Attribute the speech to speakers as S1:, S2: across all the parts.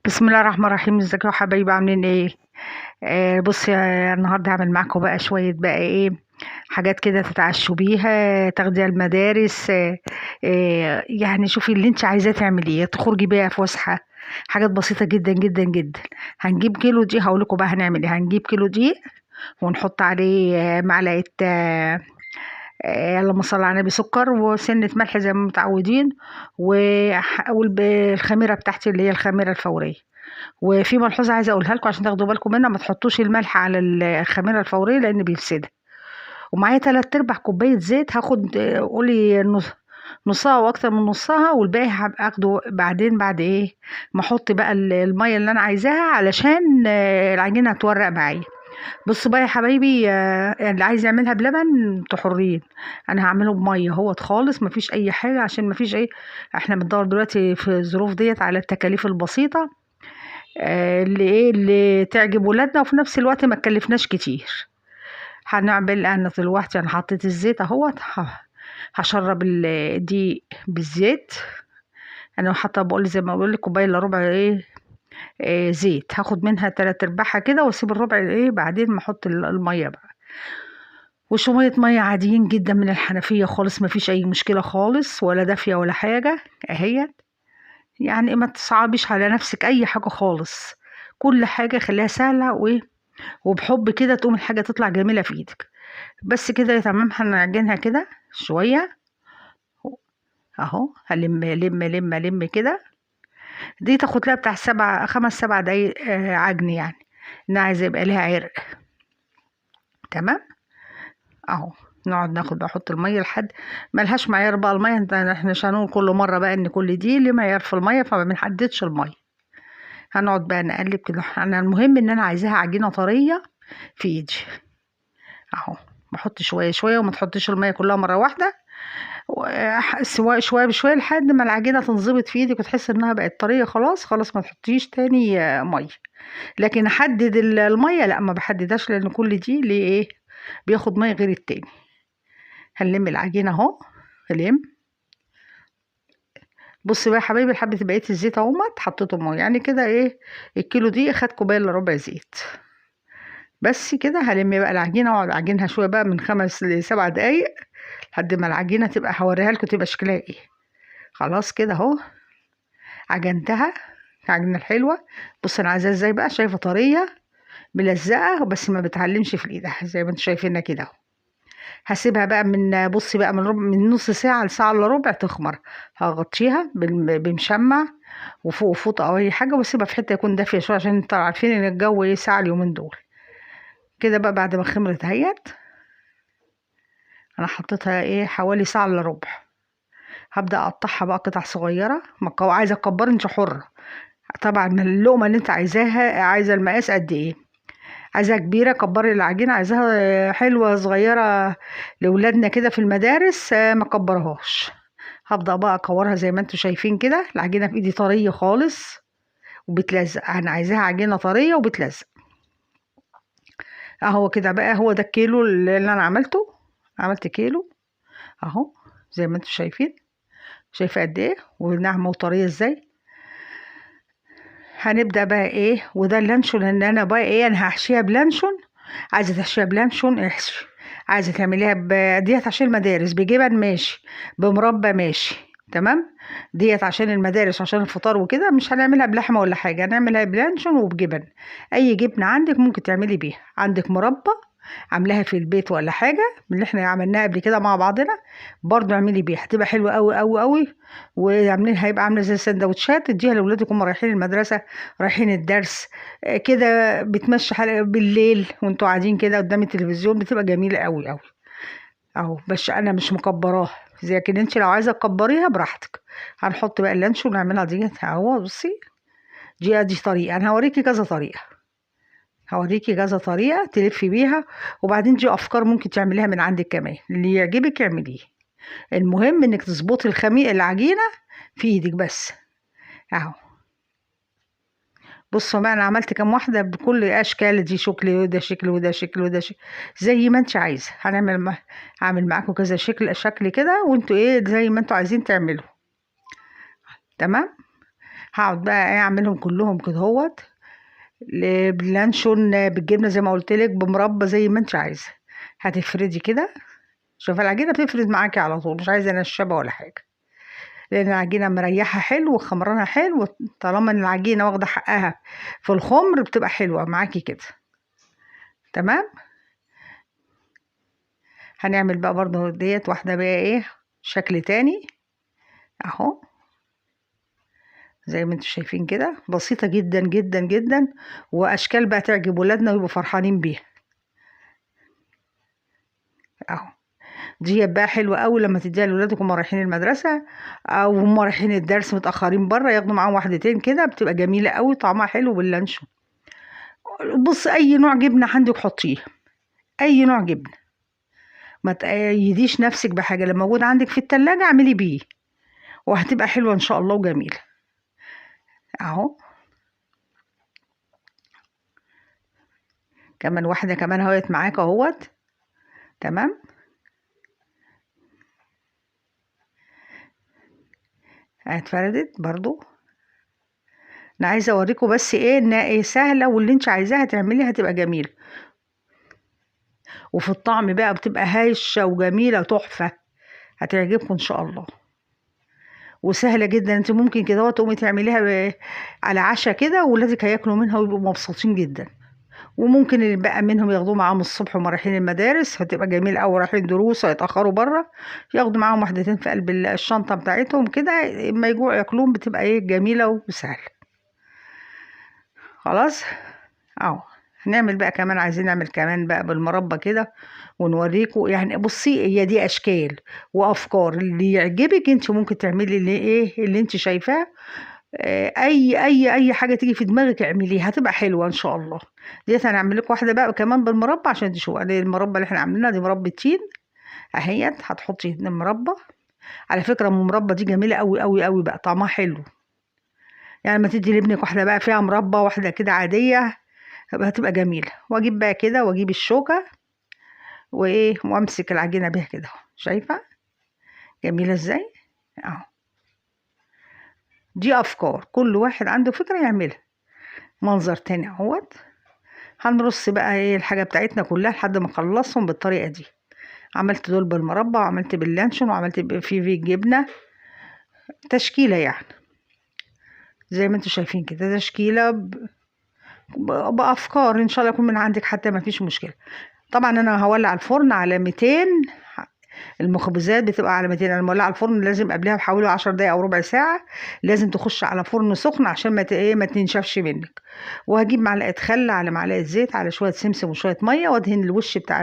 S1: بسم الله الرحمن الرحيم. ازيكم يا حبايبي، عاملين ايه؟ بصي، النهارده هعمل معاكم بقى شويه بقى ايه حاجات كده تتعشوا بيها، تاخديها المدارس. يعني شوفي اللي انت عايزاه تعمليه، تخرجي بيها في فسحه. حاجات بسيطه جدا جدا جدا. هنجيب كيلو دي، هقول لكم بقى هنعمل ايه. هنجيب كيلو دي ونحط عليه معلقه اللهم صل على النبي، سكر وسنه ملح زي ما متعودين، والخميره بتاعتي اللي هي الخميره الفوريه. وفي ملحوظة عايزة أقولها لكم عشان تاخدوا بالكم منها: ما تحطوش الملح على الخميرة الفورية لأن بيفسدها. ومعايا 3/4 كوباية زيت، هاخد قولي نصها واكتر من نصها، والباقي هبقى اخده بعدين بعد ايه ما احط بقى الميه اللي انا عايزاها، علشان العجينه هتورق معايا. بصوا بقى يا حبايبي، اللي عايز يعملها بلبن انتوا حرين. انا هعمله بميه اهوت خالص، مفيش اي حاجه، عشان مفيش ايه. احنا بندور دلوقتي في الظروف ديت على التكاليف البسيطه، اللي تعجب ولادنا، وفي نفس الوقت ما تكلفناش كتير. هنعمل انا دلوقتي، انا حطيت الزيت اهوت، هشرب الدقيق بالزيت. انا حاطه بقول زي ما بقول لك كوبايه الا ربع زيت. هاخد منها 3/4 كده، واسيب الربع بعدين ما احط الميه بقى. وشويه ميه عاديين جدا من الحنفيه خالص، ما فيش اي مشكله خالص، ولا دافيه ولا حاجه اهي. يعني ما تصعبيش على نفسك اي حاجه خالص. كل حاجه خليها سهله وبحب كده، تقوم الحاجة تطلع جميلة في ايدك. بس كده يا تمام. هنعجنها كده شوية اهو، هلم لم لم لم كده. دي تاخد لها بتاع 5 7 دقايق عجن، يعني انا عايزة يبقى ليها عرق. تمام اهو. نقعد ناخد احط المية لحد ملهاش معيار بقى المية. احنا مش هنقول كل مرة بقى ان كل دي ليه معيار في المية، فما بنحددش المية. هنقعد بقى نقلب كده. انا المهم ان انا عايزاها عجينة طرية في ايدي اهو. بحط شوية شوية، وما تحطيش المية كلها مرة واحدة، سواء شوية بشوية لحد ما العجينة تنظبط في ايدك وتحس انها بقت طرية. خلاص خلاص، ما تحطيش تاني مية. لكن احدد المية؟ لا، ما بحددهاش، لان كل دي ليه ايه بياخد مية غير التاني. هنلم العجينة اهو. هلم. بصي بقى يا حبايبي، حبة بقية الزيت اهوت حطيته مية، يعني كده ايه الكيلو دي خد كوباية الا ربع زيت. بس كده. هلم بقى العجينة واقعد اعجنها شوية بقى من 5 ل7 دقايق، لحد ما العجينة تبقى هوريها لكم تبقى شكلها ايه. خلاص كده اهو عجنتها العجينة الحلوة. بص انا عايزاها ازاي بقى، شايفة طرية ملزقة بس ما بتعلمش في الايد زي ما انتوا شايفينها كده اهو. هسيبها بقى بصي بقى من نص ساعة لساعة الا ربع تخمر. هغطيها بمشمع وفوق فوط او اي حاجة، واسيبها في حتة يكون دافية شوية، عشان انتوا عارفين ان الجو ايه ساعة اليومين دول. كده بقى بعد ما خمرت اهيت، انا حطيتها ايه حوالي ساعة الا ربع. هبدأ اقطعها بقى قطع صغيرة. ما عايزة تكبري انت حرة طبعا، من اللقمة اللي انت عايزاها. عايزة المقاس قد ايه؟ عايزاها كبيرة كبري العجينة، عايزاها حلوة صغيرة لولادنا كده في المدارس ما كبرهاش. هبدأ بقى اكورها زي ما انتوا شايفين كده. العجينة في ايدي طرية خالص وبتلزق، انا عايزاها عجينة طرية وبتلزق اهو. كده بقى هو ده الكيلو اللي انا عملته. عملت كيلو اهو زي ما انتوا شايفين. شايفة قد ايه وناعمة وطرية ازاي. هنبدأ بقى ايه، وده اللانشون ان انا بقى ايه انا هحشيها بلانشون. عايزة تحشيها بلانشون احشي، عايزة تعمليها ديت عشان المدارس بجبن ماشي، بمربى ماشي. تمام. ديت عشان المدارس عشان الفطار وكده، مش هنعملها بلحمة ولا حاجة، هنعملها بلانشون وبجبن. اي جبنة عندك ممكن تعملي بيها. عندك مربى عاملاها في البيت ولا حاجة من اللي احنا عملناها قبل كده مع بعضنا، برضو اعملي بيها هتبقى حلوة قوي قوي قوي. وعاملين هيبقى عاملة زي السندوتشات، تديها لاولادك هم رايحين المدرسة رايحين الدرس. كده بتمشي حلقة بالليل وانتوا قاعدين كده قدام التلفزيون، بتبقى جميلة قوي قوي اهو. بس انا مش مكبراها، لكن انت لو عايزة تكبريها براحتك. هنحط بقى اللانشون ونعملها ديت اهو. بصي دي طريقة، انا هوريكي كذا طريقة. هوريكي كذا طريقة تلفي بيها، وبعدين دي أفكار ممكن تعمليها من عندك كمان، اللي يعجبك اعمليه. المهم انك تظبطي العجينة في ايدك بس اهو. بصوا بقى انا عملت كام واحدة بكل اشكال، دي شكل وده شكل وده شكل وده شكل، زي ما انت عايزة. هعمل معاكم كذا شكل كده، وانتوا ايه زي ما انتوا عايزين تعملوا. تمام. هقعد بقى اعملهم كلهم كده هوت، باللانشون بالجبنه زي ما قلت لك، بمربى زي ما انت عايزه. هتفردي كده، شوف العجينه بتفرد معاكي على طول، مش عايزه نشابه ولا حاجه، لان العجينه مريحه حلو وخمرانها حلو. طالما ان العجينه واخده حقها في الخمر بتبقى حلوه معاكي كده. تمام. هنعمل بقى برضه ديت واحده بقى ايه شكل تاني اهو، زي ما انتم شايفين كده، بسيطه جدا جدا جدا، واشكال بقى تعجب ولادنا ويبقوا فرحانين بيها اهو. دي بقى حلوه قوي لما تديها لاولادك وهم رايحين المدرسه، او هم رايحين الدرس متاخرين بره، ياخدوا معاهم واحدتين كده، بتبقى جميله قوي، طعمها حلو باللانشون. بص اي نوع جبنه عندك حطيه، اي نوع جبنه، ما تقيديش نفسك بحاجه، لما موجود عندك في التلاجة اعملي بيه، وهتبقى حلوه ان شاء الله وجميله اهو. كمان واحده كمان اهوت معاك اهوت. تمام. اتفردت برضو. انا عايزه اوريكم بس ايه ان ايه سهله، واللي انت عايزاها تعمليها هتبقى جميله، وفي الطعم بقى بتبقى هايشه وجميله تحفه، هتعجبكم ان شاء الله. وسهله جدا، انت ممكن كده تقومي تعمليها على عشاء كده، وولادك هياكلوا منها ويبقوا مبسوطين جدا. وممكن اللي بقى منهم ياخدوه معاهم الصبح وهم رايحين المدارس، هتبقى جميل قوي، رايحين دروس هيتاخروا بره، ياخدوا معاهم واحدتين في قلب الشنطه بتاعتهم كده، اما يجوعوا ياكلوهم، بتبقى ايه جميله وسهله. خلاص اهو. هنعمل بقى كمان، عايزين نعمل كمان بقى بالمربى كده ونوريكم. يعني بصي هي دي اشكال وافكار، اللي يعجبك انت ممكن تعملي اللي ايه اللي انت شايفاه. اي حاجه تيجي في دماغك اعمليها، هتبقى حلوه ان شاء الله. ديت هنعمل لكم واحده بقى كمان بالمربى عشان تشوفوا. المربى اللي احنا عاملينها دي مربى تين اهيت، هتحطي مربى. على فكره المربى دي جميله قوي قوي قوي بقى، طعمها حلو. يعني لما تدي لابنك واحده بقى فيها مربى، واحده كده عاديه، هتبقى جميله. واجيب بقى كده، واجيب الشوكه وايه، وامسك العجينه بيها كده اهو، شايفه جميله ازاي اهو. دي افكار، كل واحد عنده فكره يعملها. منظر تاني اهوت. هنرص بقى ايه الحاجه بتاعتنا كلها لحد ما نخلصهم بالطريقه دي. عملت دول بالمربى، وعملت باللانشون، وعملت في جبنه، تشكيله يعني زي ما انتم شايفين كده، تشكيله بافكار ان شاء الله يكون من عندك حتى، ما فيش مشكله. طبعا انا هولع الفرن على 200. المخبوزات بتبقى على 200، انا مولعه الفرن لازم قبلها بحوالي 10 دقايق او ربع ساعه، لازم تخش على فرن سخن عشان ما ايه ما تنشفش منك. وهجيب معلقه خل على معلقه زيت على شويه سمسم وشويه ميه، وادهن الوش بتاع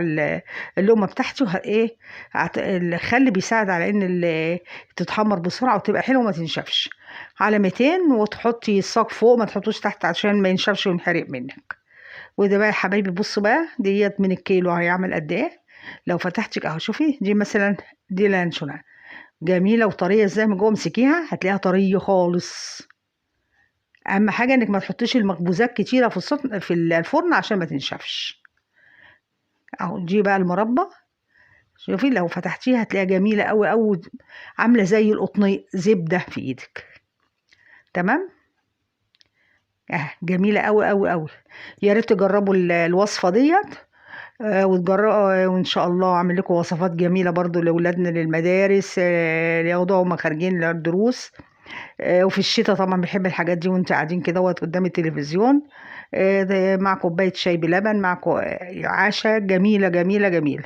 S1: اللقمه بتاعتي، ايه الخل بيساعد على ان تتحمر بسرعه وتبقى حلوه وما تنشفش. على 200، وتحطي الصاج فوق، ما تحطوش تحت عشان ما ينشفش وينحرق منك. وده بقى يا حبايبي، بصوا بقى ديت من الكيلو هيعمل قد ايه. لو فتحتك اهو شوفي، دي مثلا دي لانشونا جميله وطريه ازاي من جوه، امسكيها هتلاقيها طريه خالص. اهم حاجه انك ما تحطيش المخبوزات كتيره في الفرن عشان ما تنشفش اهو. دي بقى المربى، شوفي لو فتحتيها هتلاقيها جميله قوي قوي، عامله زي القطنيه زبده في ايدك. تمام. جميله قوي قوي قوي. يا ريت تجربوا الوصفه ديت. وتجربوا، وان شاء الله اعمل لكم وصفات جميله برضو لاولادنا للمدارس، ياخدوها وهم خارجين للدروس. وفي الشتاء طبعا بحب الحاجات دي، وانت قاعدين كده قدام التلفزيون، مع كوبايه شاي بلبن، مع عشاء جميله جميله جميله.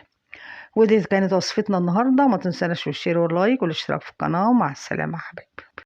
S1: ودي كانت وصفتنا النهارده، ما تنسوناش الشير واللايك والاشتراك في القناه، ومع السلامه يا حبايبي.